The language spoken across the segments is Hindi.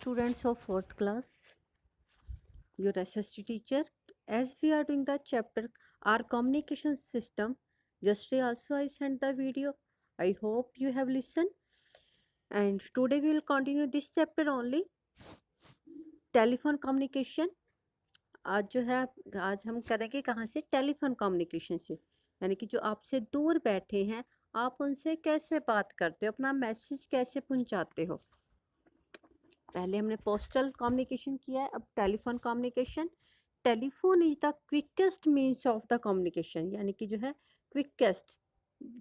students of fourth class, your SST teacher. As we are doing the chapter our communication system, yesterday also I sent the video. I hope you have listened, and today we will continue this chapter only. Telephone communication. आज जो है आज हम करेंगे कहाँ से? टेलीफोन कम्युनिकेशन से। यानी कि जो आपसे दूर बैठे हैं, आप उनसे कैसे बात करते हो, अपना मैसेज कैसे पहुंचाते हो। पहले हमने पोस्टल कम्युनिकेशन किया है, अब telephone communication. Telephone is the quickest means of the communication, यानी कि जो है क्विकेस्ट,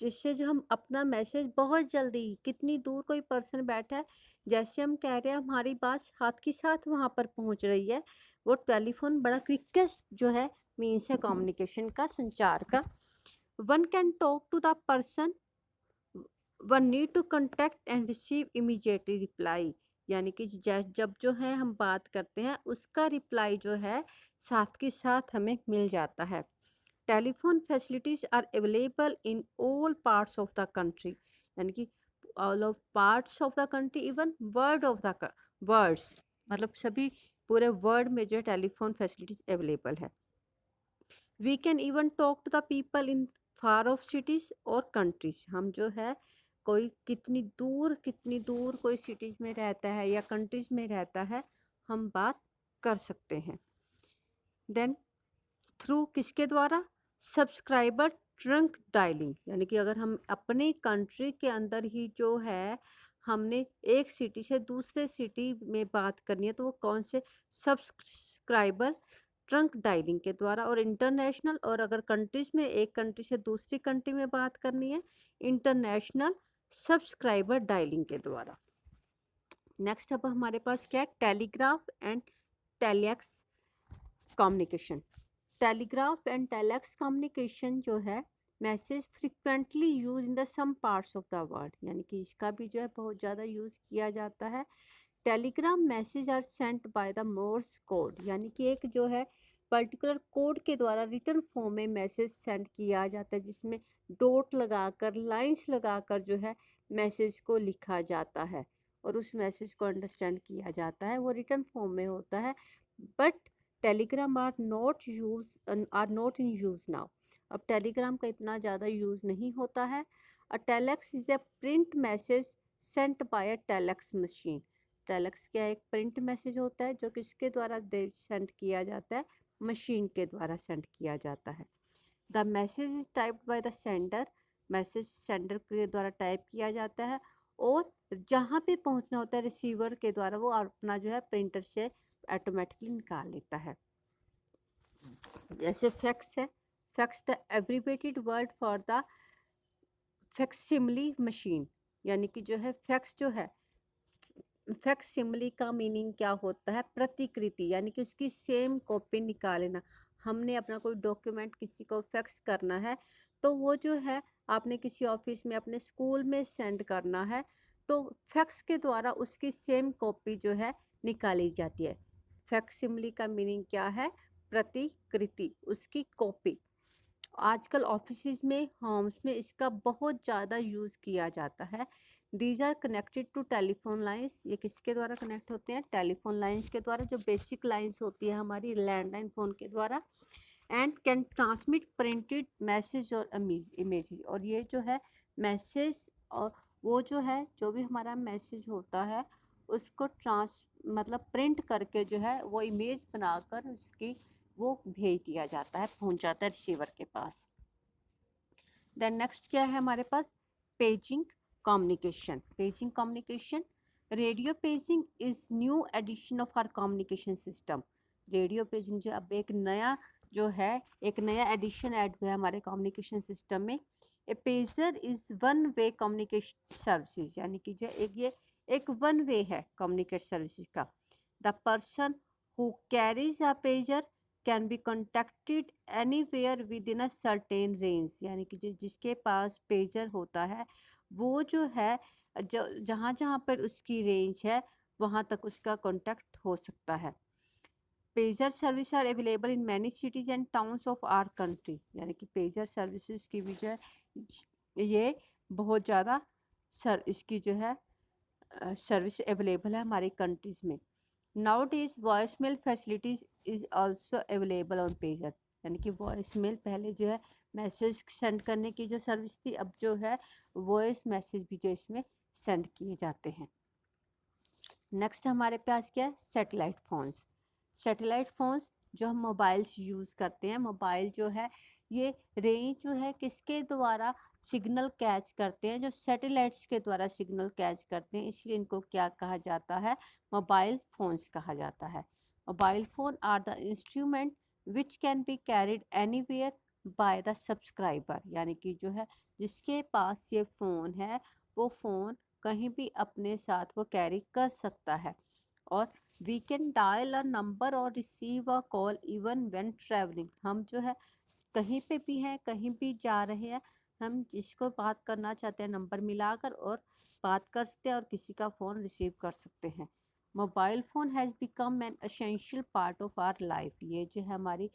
जिससे जो हम अपना मैसेज बहुत जल्दी, कितनी दूर कोई पर्सन बैठा है, जैसे हम कह रहे हैं हमारी बात हाथ के साथ वहाँ पर पहुँच रही है, वो टेलीफोन बड़ा क्विकेस्ट जो है मीन्स है कम्युनिकेशन का, संचार का। One can talk to the person, one need to contact and receive immediately reply, यानी कि जब जो है हम बात करते हैं उसका रिप्लाई जो है साथ के साथ हमें मिल जाता है। Telephone facilities are available in all parts of the country, यानी कि all of parts of the country, even word of the words, मतलब सभी पूरे वर्ल्ड में जो है टेलीफोन फैसिलिटीज़ अवेलेबल है। We can even talk to the people in far off cities और कंट्रीज। हम जो है कोई कितनी दूर कोई सिटीज़ में रहता है या कंट्रीज़ में रहता है, हम बात कर सकते हैं। देन थ्रू किसके द्वारा? सब्सक्राइबर ट्रंक डायलिंग, यानी कि अगर हम अपने कंट्री के अंदर ही जो है हमने एक सिटी से दूसरे सिटी में बात करनी है, तो वो कौन से? सब्सक्राइबर ट्रंक डायलिंग के द्वारा। और इंटरनेशनल, और अगर कंट्रीज में एक कंट्री से दूसरी कंट्री में बात करनी है, इंटरनेशनल सब्सक्राइबर डायलिंग के द्वारा। नेक्स्ट अब हमारे पास क्या है? Telegraph and telex communication. Telegraph and telex communication जो है message frequently use in the some parts of the world, यानी कि इसका भी जो है बहुत ज़्यादा यूज़ किया जाता है। Telegram message are sent by the Morse code, यानी कि एक जो है पर्टिकुलर कोड के द्वारा रिटर्न फॉर्म में मैसेज सेंड किया जाता है, जिसमें डॉट लगाकर, लाइंस लगाकर जो है मैसेज को लिखा जाता है और उस मैसेज को अंडरस्टैंड किया जाता है, वो रिटर्न फॉर्म में होता है। But telegram are not in use now. अब टेलीग्राम का इतना ज़्यादा यूज़ नहीं होता है। A telex is a print message sent by a telex machine. Telex क्या है? एक प्रिंट मैसेज होता है जो किसके द्वारा सेंड किया जाता है? मशीन के द्वारा सेंड किया जाता है। The message is typed by the sender, message sender के द्वारा टाइप किया जाता है, और जहाँ पे पहुँचना होता है रिसीवर के द्वारा वो अपना जो है प्रिंटर से ऑटोमेटिकली निकाल लेता है। जैसे फैक्स है, fax the abbreviated word for the facsimile machine, यानी कि जो है फैक्स जो है, फैक्सिमिली का मीनिंग क्या होता है? प्रतिकृति, यानी कि उसकी सेम कॉपी निकालना। हमने अपना कोई डॉक्यूमेंट किसी को फैक्स करना है, तो वो जो है आपने किसी ऑफिस में, अपने स्कूल में सेंड करना है, तो फैक्स के द्वारा उसकी सेम कॉपी जो है निकाली जाती है। फैक्सिमिली का मीनिंग क्या है? प्रतिकृति, उसकी कॉपी। आजकल ऑफिस में, होम्स में इसका बहुत ज़्यादा यूज़ किया जाता है। These are connected to telephone lines, ये किसके द्वारा कनेक्ट होते हैं? टेलीफोन लाइंस के द्वारा, जो बेसिक लाइंस होती है हमारी लैंडलाइन फ़ोन के द्वारा। And can transmit printed message और इमेज, और ये जो है मैसेज, और वो जो है जो भी हमारा मैसेज होता है उसको मतलब प्रिंट करके जो है वो इमेज बनाकर उसकी वो भेज दिया जाता है, पहुंच जाता है रिसीवर के पास। देन नेक्स्ट क्या है हमारे पास? Paging communication. Paging communication, radio paging is new edition of our communication system. Radio paging जो अब एक नया जो है, एक नया एडिशन ऐड हुआ है हमारे कम्युनिकेशन सिस्टम में। A pager is one way communication services, यानी कि जो ये एक वन वे है कम्युनिकेट सर्विसेज का। The person who carries a pager can be contacted anywhere within a certain range, यानी कि जिसके पास पेजर होता है वो जो है जो जहाँ जहाँ पर उसकी रेंज है वहाँ तक उसका कांटेक्ट हो सकता है। Pager service are available in many cities and towns of our country, यानी कि पेजर सर्विसेज की भी जो है ये बहुत ज़्यादा इसकी जो है सर्विस अवेलेबल है हमारी कंट्रीज़ में। Nowadays voice mail facilities is also available on pager, यानी कि वॉइस मेल पहले जो है मैसेज सेंड करने की जो सर्विस थी, अब जो है वॉइस मैसेज भी जो इसमें सेंड किए जाते हैं। नेक्स्ट हमारे पास क्या है, सैटेलाइट फ़ोन्स। सैटेलाइट फ़ोन्स जो हम मोबाइल्स यूज़ करते हैं, मोबाइल जो है ये रेंज जो है किसके द्वारा सिग्नल कैच करते हैं, जो सैटेलाइट्स के द्वारा सिग्नल कैच करते हैं, इसलिए इनको क्या कहा जाता है, मोबाइल फ़ोन्स कहा जाता है। Mobile phone are the instrument which can be carried anywhere by the subscriber, यानी कि जो है जिसके पास ये फ़ोन है वो फ़ोन कहीं भी अपने साथ वो कैरी कर सकता है। और we can dial a number और receive a call even when travelling, हम जो है कहीं पे भी हैं, कहीं भी जा रहे हैं, हम जिसको बात करना चाहते हैं नंबर मिलाकर और बात कर सकते हैं और किसी का फ़ोन रिसीव कर सकते हैं। Mobile phone has become an essential part of our life, ये जो है हमारी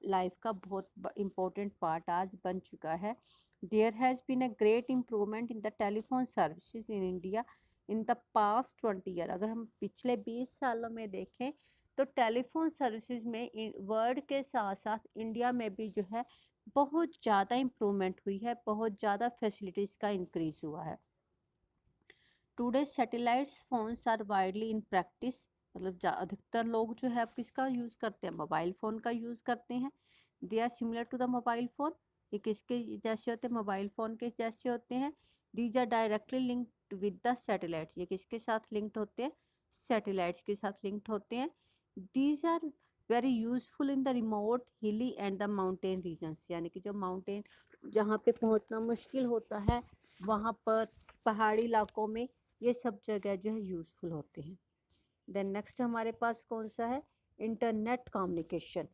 लाइफ का बहुत इम्पोर्टेंट पार्ट आज बन चुका है। There has been a great improvement in the telephone services in India in the past 20 year. अगर हम पिछले 20 सालों में देखें तो टेलीफोन सर्विसेज में वर्ल्ड के साथ साथ इंडिया में भी जो है बहुत ज़्यादा इम्प्रूवमेंट हुई है, बहुत ज़्यादा फैसिलिटीज़ का इंक्रीज़ हुआ है। Today satellites phones are widely in practice, मतलब अधिकतर लोग जो है अब किसका यूज़ करते हैं, मोबाइल फ़ोन का यूज़ करते हैं। They are similar to the mobile phone, ये किसके जैसे होते हैं, मोबाइल फ़ोन के जैसे होते हैं। These are directly linked with the satellites, ये किसके साथ लिंक्ड होते हैं, सैटेलाइट्स के साथ लिंक्ड होते हैं। These are very useful in the remote hilly and the mountain regions, यानी कि जो माउंटेन जहाँ पे पहुँचना मुश्किल होता है वहाँ पर पहाड़ी इलाकों में ये सब जगह जो है यूज़फुल होते हैं। देन नेक्स्ट हमारे पास कौन सा है, internet communication.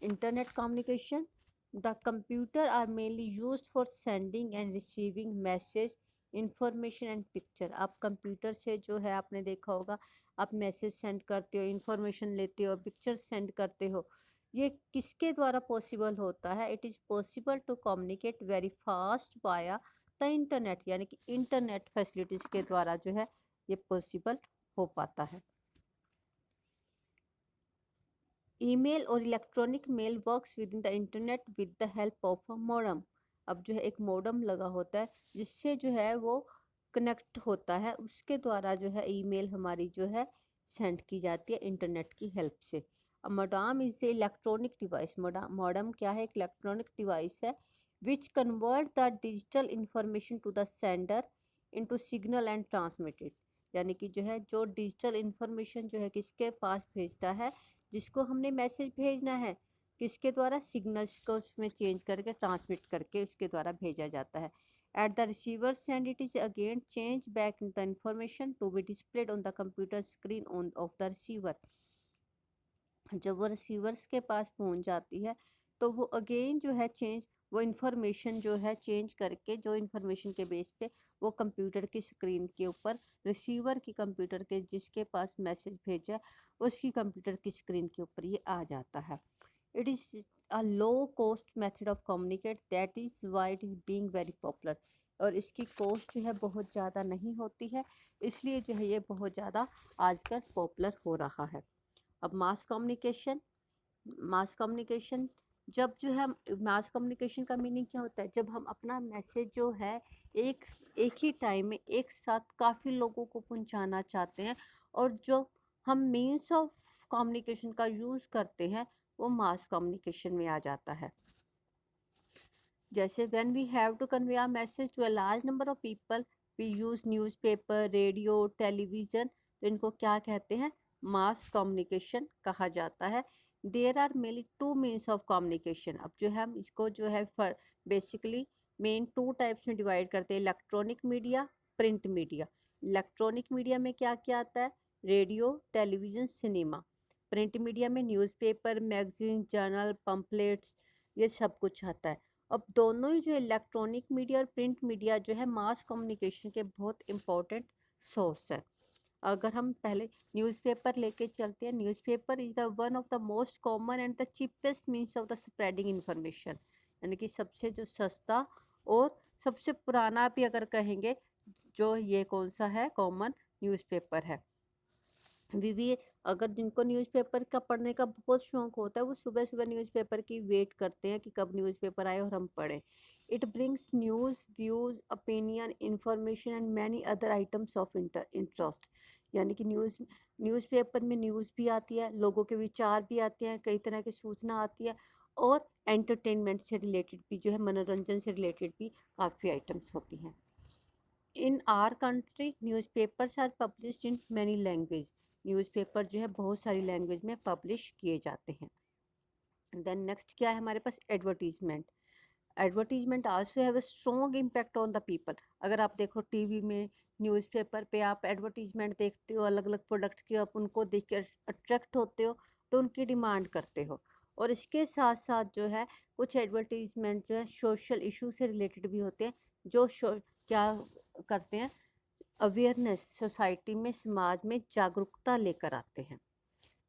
Internet communication, the computer are mainly used for sending and receiving message, information and picture. आप कंप्यूटर से जो है आपने देखा होगा, आप मैसेज सेंड करते हो, इंफॉर्मेशन लेते हो, पिक्चर सेंड करते हो। ये किसके द्वारा पॉसिबल होता है, it is possible to communicate very fast via the internet, यानी कि इंटरनेट फैसिलिटीज़ के द्वारा जो है ये पॉसिबल हो पाता है। ईमेल और electronic mail works with in the internet with the help of a modem. अब जो है एक मॉडम लगा होता है जिससे जो है वो कनेक्ट होता है, उसके द्वारा जो है ईमेल हमारी जो है सेंड की जाती है इंटरनेट की हेल्प से। अब modem is a electronic device, modem क्या है, एक इलेक्ट्रॉनिक डिवाइस है which convert the digital information to the sender into signal and transmitted, यानी कि जो है जो डिजिटल इंफॉर्मेशन जो है किसके पास भेजता है, जिसको हमने मैसेज भेजना है, किसके द्वारा, सिग्नल्स को उसमें चेंज करके ट्रांसमिट करके उसके द्वारा भेजा जाता है। At the receivers end it is again change back the information to be displayed on the computer screen on of the receiver. जब वो रिसीवर्स के पास पहुंच जाती है तो वो अगेन जो है चेंज, वो इन्फॉर्मेशन जो है चेंज करके, जो इन्फॉर्मेशन के बेस पे वो कंप्यूटर की स्क्रीन के ऊपर, रिसीवर की कंप्यूटर के जिसके पास मैसेज भेजा उसकी कंप्यूटर की स्क्रीन के ऊपर ये आ जाता है। It is a low cost method of communicate, that is why it is being very popular. और इसकी कॉस्ट जो है बहुत ज़्यादा नहीं होती है, इसलिए जो है ये बहुत ज़्यादा आजकल पॉपुलर हो रहा है। अब मास कम्युनिकेशन, मास कम्युनिकेशन जब जो है, मास कम्युनिकेशन का मीनिंग क्या होता है, जब हम अपना मैसेज जो है एक एक ही टाइम में एक साथ काफ़ी लोगों को पहुंचाना चाहते हैं, और जो हम मीन्स ऑफ कम्युनिकेशन का यूज़ करते हैं वो मास कम्युनिकेशन में आ जाता है। जैसे when we have to convey a message to a large number of people we use newspaper, radio, television, तो इनको क्या कहते हैं, मास कम्युनिकेशन कहा जाता है। There are mainly two means of communication. अब जो है हम इसको जो है बेसिकली मेन टू टाइप्स में डिवाइड करते हैं, electronic media, print media. Electronic media में क्या क्या आता है, radio, television, cinema. Print media में न्यूज़पेपर, मैगजीन, जर्नल, पम्पलेट्स, ये सब कुछ आता है। अब दोनों ही जो इलेक्ट्रॉनिक मीडिया और प्रिंट मीडिया जो है मास कम्युनिकेशन के बहुत इम्पोर्टेंट सोर्स है। अगर हम पहले न्यूज़पेपर लेके चलते हैं, newspaper is the one of the most common and the cheapest means of the spreading information, यानी कि सबसे जो सस्ता और सबसे पुराना भी अगर कहेंगे जो ये कौन सा है, कॉमन न्यूज़पेपर है। भी अगर जिनको न्यूज़पेपर का पढ़ने का बहुत शौक होता है, वो सुबह सुबह न्यूज़पेपर की वेट करते हैं कि कब न्यूज़पेपर आए और हम पढ़ें। It brings news, views, opinion, information and many other items of interest. यानी कि न्यूज़पेपर में न्यूज़ भी आती है, लोगों के विचार भी आते हैं, कई तरह की सूचना आती है, और एंटरटेनमेंट से रिलेटेड भी जो है, मनोरंजन से रिलेटेड भी काफ़ी आइटम्स होती हैं। In our country newspapers are published in many language. Newspaper जो है बहुत सारी लैंग्वेज में पब्लिश किए जाते हैं। देन नेक्स्ट क्या है हमारे पास, advertisement. Advertisement also have a strong impact on the people. अगर आप देखो टीवी में, न्यूज़पेपर पे आप एडवर्टीजमेंट देखते हो अलग अलग प्रोडक्ट की, आप उनको देख कर अट्रैक्ट होते हो, तो उनकी डिमांड करते हो। और इसके साथ साथ जो है कुछ एडवर्टीजमेंट जो है सोशल इशू से रिलेटेड भी होते हैं, जो क्या करते हैं, अवेयरनेस, सोसाइटी में, समाज में जागरूकता लेकर आते हैं।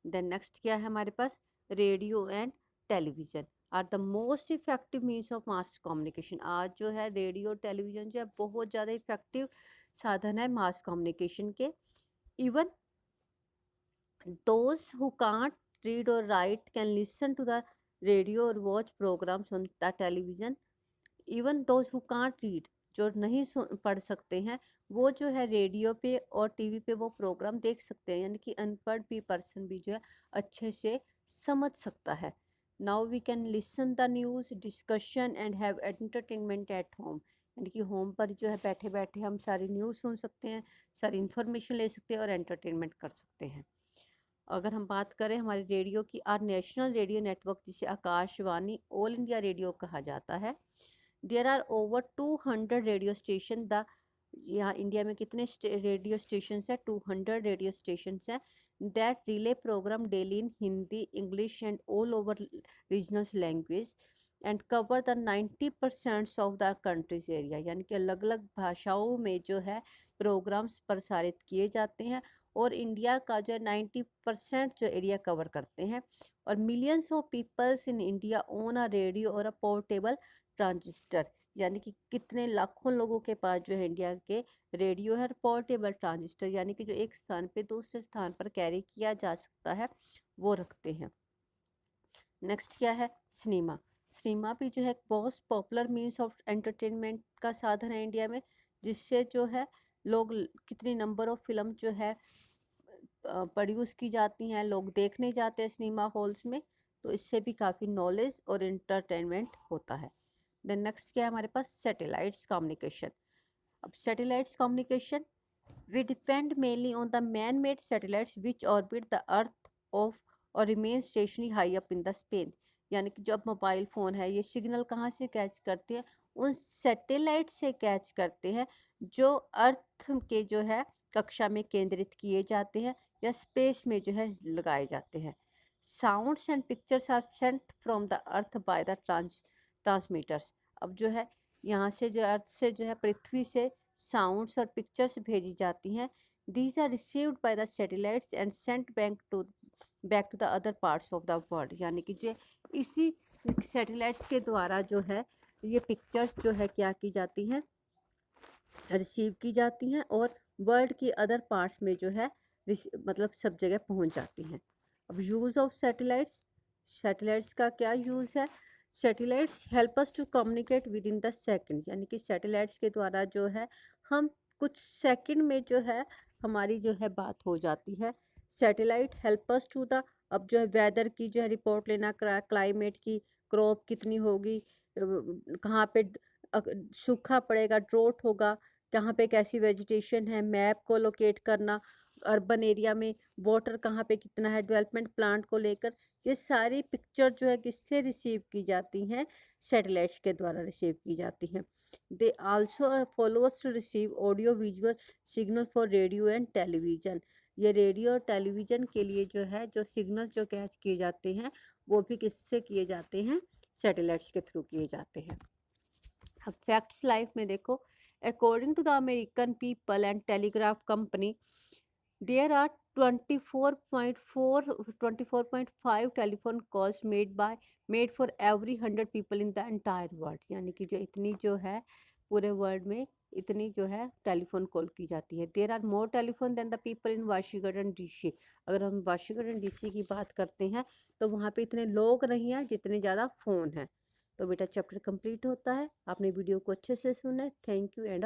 देन नेक्स्ट क्या है हमारे पास, radio and television are the most effective means of mass communication. आज जो है रेडियो टेलीविज़न जो है बहुत ज़्यादा इफेक्टिव साधन है मास कम्युनिकेशन के। Even those who can't read or write can listen to the radio or watch programs on the television. Even those who can't read, जो नहीं पढ़ सकते हैं, वो जो है रेडियो पे और टीवी पे वो प्रोग्राम देख सकते हैं। यानी कि अनपढ़ भी पर्सन भी जो है अच्छे से समझ सकता है। Now we can listen the news, discussion and have entertainment at home. यानी कि होम पर जो है बैठे बैठे हम सारी न्यूज़ सुन सकते हैं, सारी इन्फॉर्मेशन ले सकते हैं और एंटरटेनमेंट कर सकते हैं। अगर हम बात करें हमारे रेडियो की, आर नेशनल रेडियो नेटवर्क, जिसे आकाशवाणी ऑल इंडिया रेडियो कहा जाता है। There are over 200 radio station. The यहाँ इंडिया में कितने रेडियो स्टेशन है, 200 रेडियो स्टेशन हैं, that relay program daily in Hindi, English and all over regional language and cover the 90% of the countries area. यानी कि अलग अलग भाषाओं में जो है प्रोग्राम्स प्रसारित किए जाते हैं, और इंडिया का जो है 90% जो एरिया कवर करते हैं। और millions of peoples in India own a radio और अ पोर्टेबल ट्रांजिस्टर। यानी कि कितने लाखों लोगों के पास जो है इंडिया के रेडियो है, पोर्टेबल ट्रांजिस्टर, यानी कि जो एक स्थान पे दूसरे स्थान पर कैरी किया जा सकता है, वो रखते हैं। नेक्स्ट क्या है, सिनेमा। सिनेमा भी जो है बहुत पॉपुलर मीन्स ऑफ एंटरटेनमेंट का साधन है इंडिया में, जिससे जो है लोग, कितनी नंबर ऑफ फिल्म जो है प्रोड्यूस की जाती हैं, लोग देखने जाते हैं सिनेमा हॉल्स में, तो इससे भी काफ़ी नॉलेज और इंटरटेनमेंट होता है। देन नेक्स्ट क्या है हमारे पास, सैटेलाइट्स कम्युनिकेशन। अब satellites communication, we depend mainly on the man-made satellites which orbit the earth of और remain stationary high up in the space। यानी कि जो अब मोबाइल फ़ोन है, ये सिग्नल कहाँ से कैच करते हैं, उन सैटेलाइट से कैच करते हैं जो अर्थ के जो है कक्षा में केंद्रित किए जाते हैं या स्पेस में जो है लगाए जाते हैं। Sounds and pictures are sent from the earth by the transmitters. अब जो है यहाँ से जो अर्थ से जो है पृथ्वी से साउंड्स और पिक्चर्स भेजी जाती हैं। These are received by the satellites and sent back to the other parts of the world. यानी कि जो इसी सैटेलाइट्स के द्वारा जो है ये पिक्चर्स जो है क्या की जाती हैं, रिसीव की जाती हैं, और वर्ल्ड की अदर पार्ट्स में जो है मतलब सब जगह पहुंच जाती हैं। अब यूज़ ऑफ सैटेलाइट्स, सैटेलाइट्स का क्या यूज़ है, satellites help us to communicate with in the second. यानी कि सैटेलाइट्स के द्वारा जो है हम कुछ सेकंड में जो है हमारी जो है बात हो जाती है। Satellite help us to the, अब जो है वेदर की जो है रिपोर्ट लेना, क्लाइमेट की, क्रॉप कितनी होगी, कहाँ पे सूखा पड़ेगा, ड्रोट होगा, कहाँ पे कैसी वेजिटेशन है, मैप को लोकेट करना, अर्बन एरिया में वाटर कहाँ पे कितना है, डेवलपमेंट प्लांट को लेकर, ये सारी पिक्चर जो है किससे रिसीव की जाती हैं, सैटेलाइट्स के द्वारा रिसीव की जाती हैं। They also followers to receive audio visual signal for radio and television. ये रेडियो और टेलीविज़न के लिए जो है जो सिग्नल जो कैच किए जाते हैं, वो भी किससे किए जाते हैं, सैटेलाइट्स के थ्रू किए जाते हैं। अब फैक्ट्स लाइफ में देखो, according to the American people and telegraph company, there are 24.5 telephone calls made for every 100 people in the entire world. यानी कि जो इतनी जो है पूरे वर्ल्ड में इतनी जो है टेलीफोन कॉल की जाती है। There are more telephone than the people in Washington DC. अगर हम वाशीगढ़ डीसी की बात करते हैं तो वहाँ पे इतने लोग नहीं हैं जितने ज़्यादा फ़ोन हैं। तो बेटा चैप्टर कंप्लीट होता है। आपने वीडियो को अच्छे से सुना। Thank you and